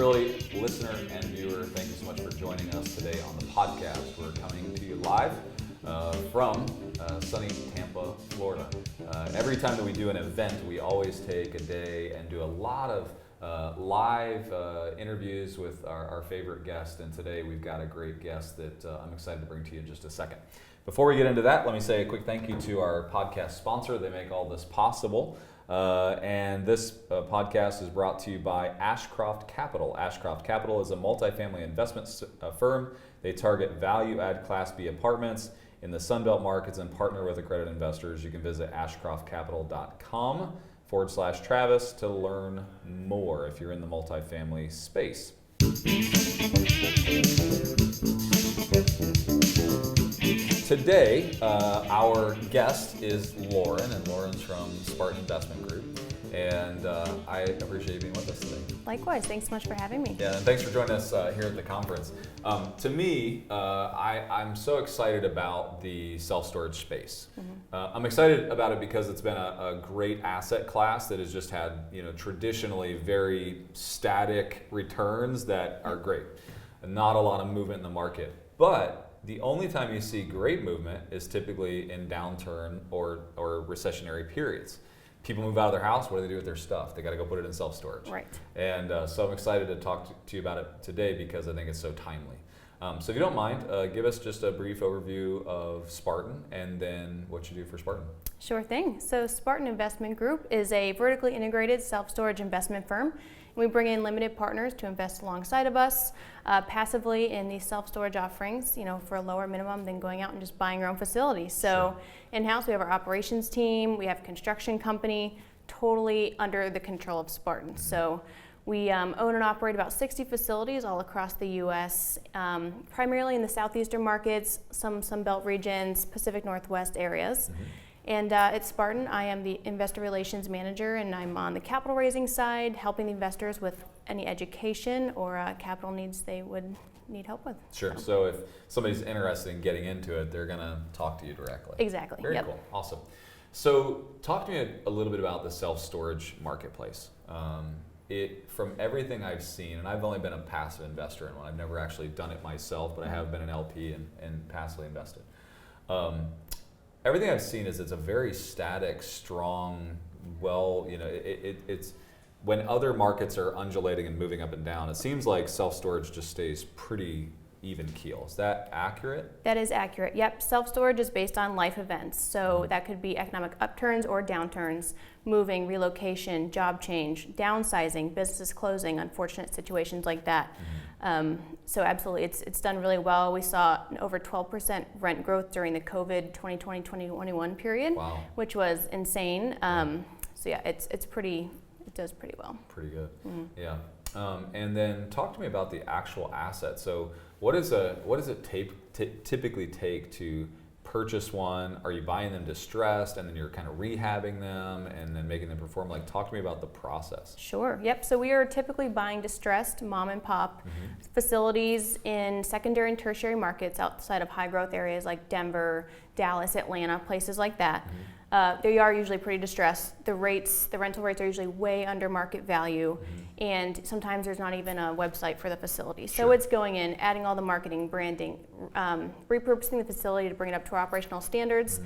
Realty listener and viewer, thank you so much for joining us today on the podcast. We're coming to you live from sunny Tampa, Florida. Every time that we do an event, we always take a day and do a lot of live interviews with our favorite guest, and today we've got a great guest that I'm excited to bring to you in just a second. Before we get into that, let me say a quick thank you to our podcast sponsor. They make all this possible. And this podcast is brought to you by Ashcroft Capital. Ashcroft Capital is a multifamily investment firm. They target value-add Class B apartments in the Sunbelt markets and partner with accredited investors. You can visit ashcroftcapital.com/Travis to learn more if you're in the multifamily space. Today, our guest is Lauren, and Lauren's from Spartan Investment Group, and I appreciate you being with us today. Likewise, thanks so much for having me. Yeah, and thanks for joining us here at the conference. To me, I'm so excited about the self-storage space. I'm excited about it because it's been a great asset class that has just had, traditionally very static returns that are great. Not a lot of movement in the market, but the only time you see great movement is typically in downturn or recessionary periods. People move out of their house, what do they do with their stuff? They got to go put it in self-storage. Right. And so I'm excited to talk to you about it today because I think it's so timely. So if you don't mind, give us just a brief overview of Spartan and then what you do for Spartan. Sure thing. So Spartan Investment Group is a vertically integrated self-storage investment firm. We bring in limited partners to invest alongside of us passively in these self-storage offerings, for a lower minimum than going out and just buying your own facility. So Sure. In-house, we have our operations team, we have a construction company, totally under the control of Spartan. So we own and operate about 60 facilities all across the U.S., primarily in the southeastern markets, some Sunbelt regions, Pacific Northwest areas. And at Spartan, I am the investor relations manager, and I'm on the capital raising side, helping the investors with any education or capital needs they would need help with. Sure. So if somebody's interested in getting into it, they're going to talk to you directly. Exactly. Very cool. Awesome. So talk to me a little bit about the self-storage marketplace. From everything I've seen, and I've only been a passive investor in one. I've never actually done it myself, but I have been an LP and passively invested. Everything I've seen is it's a very static, strong, it's when other markets are undulating and moving up and down, it seems like self-storage just stays pretty even keel. Is that accurate? That is accurate. Yep. Self-storage is based on life events. So that could be economic upturns or downturns, moving, relocation, job change, downsizing, businesses closing, unfortunate situations like that. So absolutely, it's done really well. We saw over 12% rent growth during the COVID 2020-2021 period, Wow. which was insane. So yeah, it does pretty well. Pretty good. Yeah. And then talk to me about the actual asset. So what does it typically take to purchase one? Are you buying them distressed and then you're kind of rehabbing them and then making them perform? Talk to me about the process. Sure. Yep. So we are typically buying distressed mom and pop facilities in secondary and tertiary markets outside of high growth areas like Denver, Dallas, Atlanta, places like that. They are usually pretty distressed. The rental rates are usually way under market value, and sometimes there's not even a website for the facility. So it's going in, adding all the marketing, branding, repurposing the facility to bring it up to our operational standards.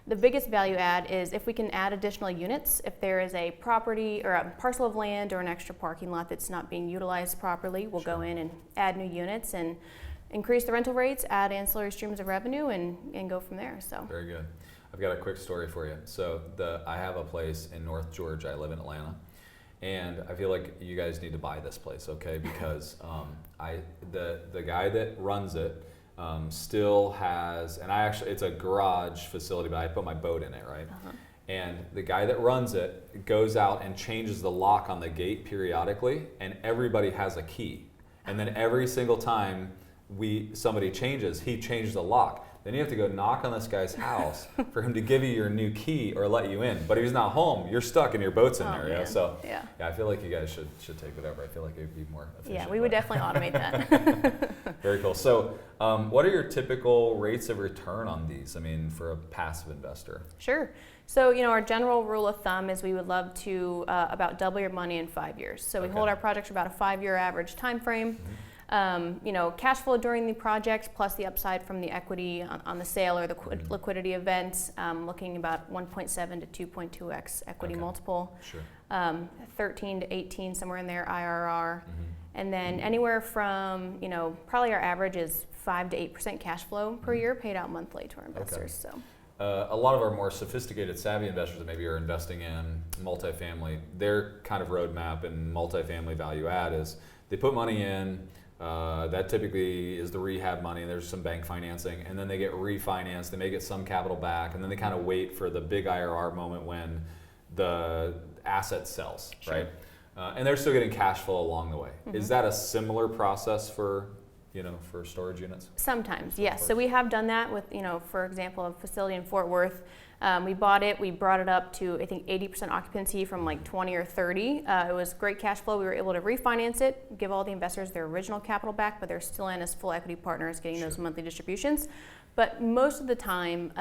The biggest value add is if we can add additional units. If there is a property or a parcel of land or an extra parking lot that's not being utilized properly, we'll go in and add new units and increase the rental rates, add ancillary streams of revenue, and go from there. So very good. I've got a quick story for you. So I have a place in North Georgia. I live in Atlanta, and I feel like you guys need to buy this place, okay? Because the guy that runs it still has, and it's a garage facility, but I put my boat in it, right? And the guy that runs it goes out and changes the lock on the gate periodically, and everybody has a key. And then every single time somebody changes, he changes the lock. Then you have to go knock on this guy's house for him to give you your new key or let you in. But if he's not home, you're stuck and your boat's in there. Yeah. So yeah, I feel like you guys should take it over. I feel like it would be more efficient. Yeah, we would definitely automate that. Very cool. So what are your typical rates of return on these? I mean, for a passive investor? Sure. So, our general rule of thumb is we would love to about double your money in 5 years. So we hold our projects for about a 5-year average time frame. Cash flow during the project plus the upside from the equity on the sale or the liquidity event, looking about 1.7 to 2.2x equity multiple. Sure. 13 to 18, somewhere in there, IRR. And then anywhere from, probably our average is 5 to 8% cash flow per year paid out monthly to our investors. So. A lot of our more sophisticated, savvy investors that maybe are investing in multifamily, their kind of roadmap in multifamily value add is they put money in, that typically is the rehab money, there's some bank financing, and then they get refinanced, they may get some capital back, and then they kind of wait for the big IRR moment when the asset sells, right? And they're still getting cash flow along the way. Is that a similar process for storage units? Sometimes, yes. So we have done that with, for example, a facility in Fort Worth. We bought it, we brought it up to, I think, 80% occupancy from like 20 or 30. It was great cash flow. We were able to refinance it, give all the investors their original capital back, but they're still in as full equity partners getting those monthly distributions. But most of the time,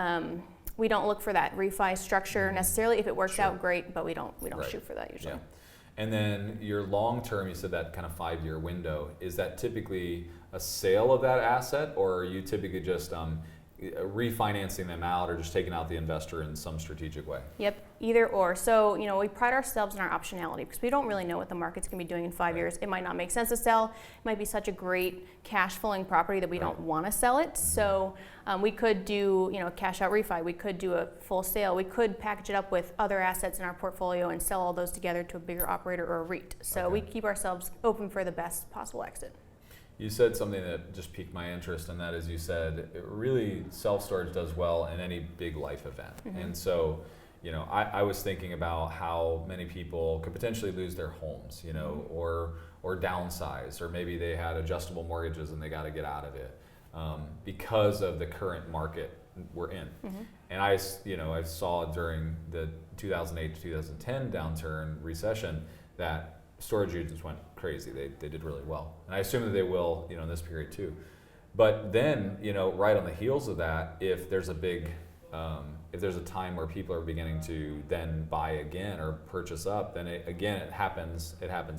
we don't look for that refi structure necessarily. If it works out, great, but we don't shoot for that usually. Yeah. And then your long term, you said that kind of 5-year window, is that typically a sale of that asset, or are you typically just refinancing them out or just taking out the investor in some strategic way? Yep, either or. So, we pride ourselves in our optionality because we don't really know what the market's going to be doing in 5 years. It might not make sense to sell. It might be such a great cash flowing property that we don't want to sell it. So we could do, cash out refi. We could do a full sale. We could package it up with other assets in our portfolio and sell all those together to a bigger operator or a REIT. So we keep ourselves open for the best possible exit. You said something that just piqued my interest, and that is you said really self-storage does well in any big life event. And so, I was thinking about how many people could potentially lose their homes, or downsize, or maybe they had adjustable mortgages and they got to get out of it because of the current market we're in. And I saw during the 2008 to 2010 downturn recession that storage units went crazy. They did really well, and I assume that they will, in this period too. But then, right on the heels of that, if there's a big, if there's a time where people are beginning to then buy again or purchase up, then it happens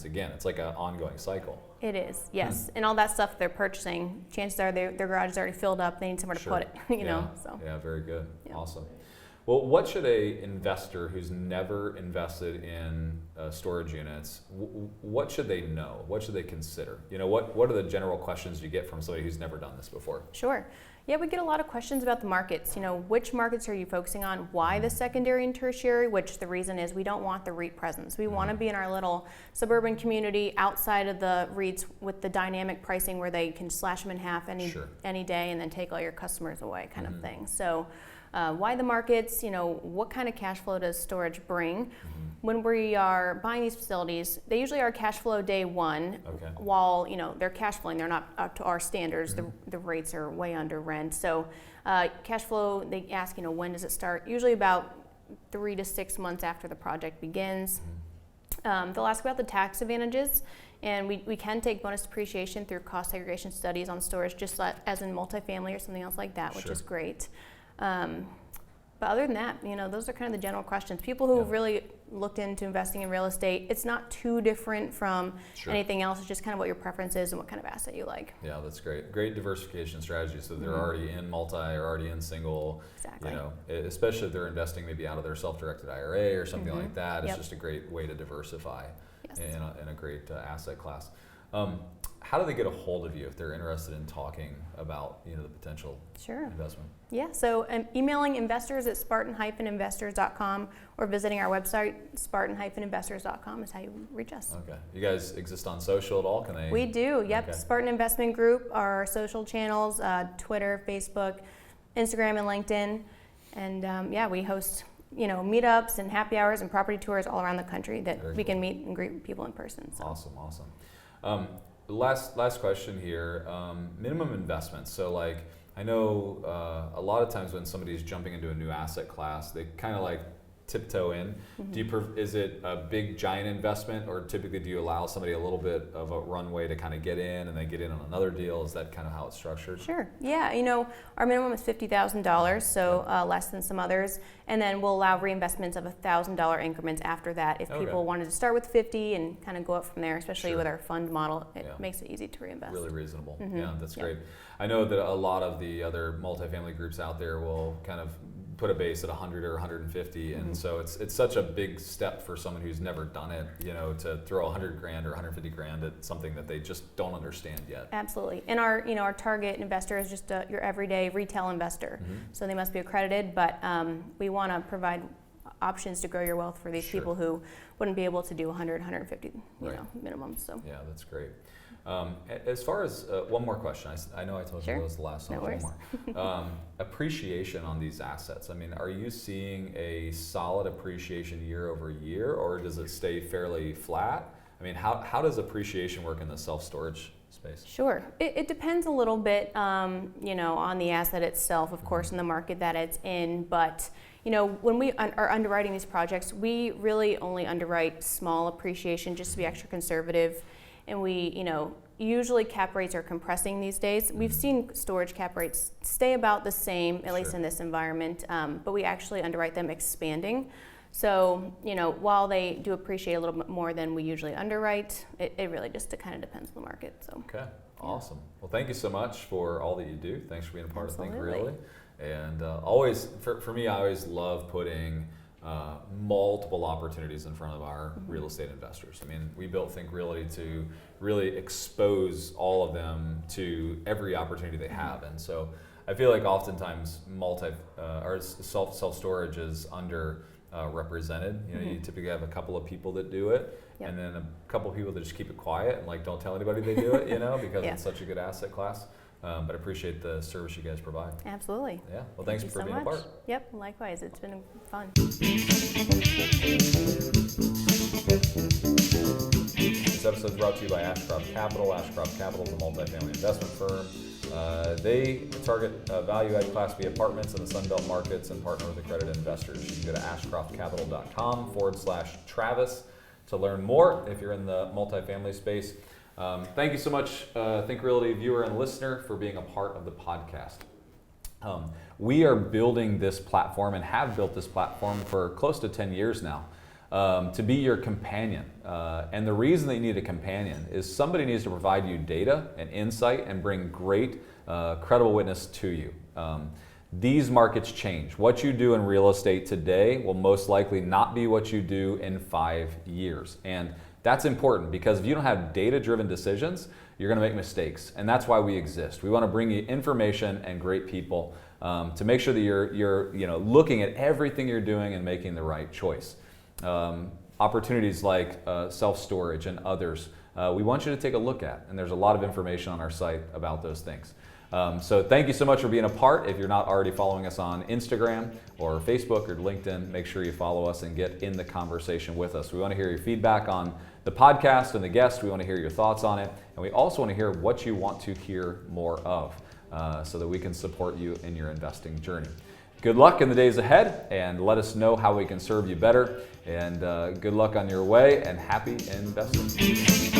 again. It's like an ongoing cycle. It is, yes. And all that stuff they're purchasing, chances are their garage is already filled up. They need somewhere to put it, So. Yeah, very good. Yeah. Awesome. Well, what should a investor who's never invested in storage units, what should they know? What should they consider? What are the general questions you get from somebody who's never done this before? Sure. Yeah, we get a lot of questions about the markets. Which markets are you focusing on? Why the secondary and tertiary? Which the reason is we don't want the REIT presence. We want to be in our little suburban community outside of the REITs with the dynamic pricing where they can slash them in half any day and then take all your customers away kind of thing. So why the markets, what kind of cash flow does storage bring? When we are buying these facilities, they usually are cash flow day one, while they're cash flowing, they're not up to our standards. The rates are way under rent. So cash flow, they ask, when does it start? Usually about 3 to 6 months after the project begins. They'll ask about the tax advantages, and we can take bonus depreciation through cost segregation studies on storage, just as in multifamily or something else like that, which is great. But other than that, those are kind of the general questions. People who have really looked into investing in real estate, it's not too different from anything else. It's just kind of what your preference is and what kind of asset you like. Yeah, that's great. Great diversification strategy. So they're already in multi or already in single. Exactly. Especially if they're investing maybe out of their self-directed IRA or something like that. It's just a great way to diversify in a great asset class. How do they get a hold of you if they're interested in talking about the potential investment? Yeah, so emailing investors at spartan-investors.com or visiting our website, spartan-investors.com is how you reach us. Okay. You guys exist on social at all? Can they? We do, yep. Okay. Spartan Investment Group are our social channels, Twitter, Facebook, Instagram, and LinkedIn. And we host meetups and happy hours and property tours all around the country that we can meet and greet people in person. So. Awesome. Last question here, minimum investments. So I know a lot of times when somebody's jumping into a new asset class, they kind of like tiptoe in. Is it a big giant investment, or typically do you allow somebody a little bit of a runway to kind of get in and then get in on another deal? Is that kind of how it's structured? Sure. Yeah. Our minimum is $50,000, so less than some others, and then we'll allow reinvestments of $1,000 increments after that. If people wanted to start with 50 and kind of go up from there, especially with our fund model, it makes it easy to reinvest. Really reasonable. Yeah, that's great. I know that a lot of the other multifamily groups out there will kind of put a base at 100 or 150, and so it's such a big step for someone who's never done it, to throw 100 grand or 150 grand at something that they just don't understand yet. Absolutely. And our target investor is just your everyday retail investor, so they must be accredited, but we want to provide options to grow your wealth for these people who wouldn't be able to do 100, 150 minimum. So yeah, that's great. As far as one more question, I know I told you it was the last one. One more. Appreciation on these assets. I mean, are you seeing a solid appreciation year over year, or does it stay fairly flat? I mean, how does appreciation work in the self-storage space? Sure. It depends a little bit, on the asset itself, of course, in the market that it's in, but when we are underwriting these projects, we really only underwrite small appreciation just to be extra conservative. And we, usually cap rates are compressing these days. We've seen storage cap rates stay about the same, at least in this environment, but we actually underwrite them expanding. So, while they do appreciate a little bit more than we usually underwrite, it really just kind of depends on the market. So. Okay, awesome. Well, thank you so much for all that you do. Thanks for being a part of Think Realty. And always, for me, I always love putting multiple opportunities in front of our real estate investors. I mean, we built Think Realty to really expose all of them to every opportunity they have, and so I feel like oftentimes self-storage is under represented. You typically have a couple of people that do it, and then a couple of people that just keep it quiet and like don't tell anybody they do it, because it's such a good asset class. But I appreciate the service you guys provide. Absolutely. Yeah. Well, thanks for being a part. Yep. Likewise. It's been fun. This episode is brought to you by Ashcroft Capital. Ashcroft Capital is a multifamily investment firm. They target value-add Class B apartments in the Sunbelt markets and partner with accredited investors. You can go to ashcroftcapital.com/Travis to learn more if you're in the multifamily space. Thank you so much, Think Realty viewer and listener, for being a part of the podcast. We are building this platform and have built this platform for close to 10 years now to be your companion. And the reason that you need a companion is somebody needs to provide you data and insight and bring great, credible witness to you. These markets change. What you do in real estate today will most likely not be what you do in 5 years. And that's important, because if you don't have data-driven decisions, you're going to make mistakes, and that's why we exist. We want to bring you information and great people to make sure that you're looking at everything you're doing and making the right choice. Opportunities like self-storage and others, we want you to take a look at, and there's a lot of information on our site about those things. So thank you so much for being a part. If you're not already following us on Instagram or Facebook or LinkedIn, make sure you follow us and get in the conversation with us. We want to hear your feedback on the podcast and the guests. We want to hear your thoughts on it. And we also want to hear what you want to hear more of so that we can support you in your investing journey. Good luck in the days ahead, and let us know how we can serve you better. And good luck on your way, and happy investing.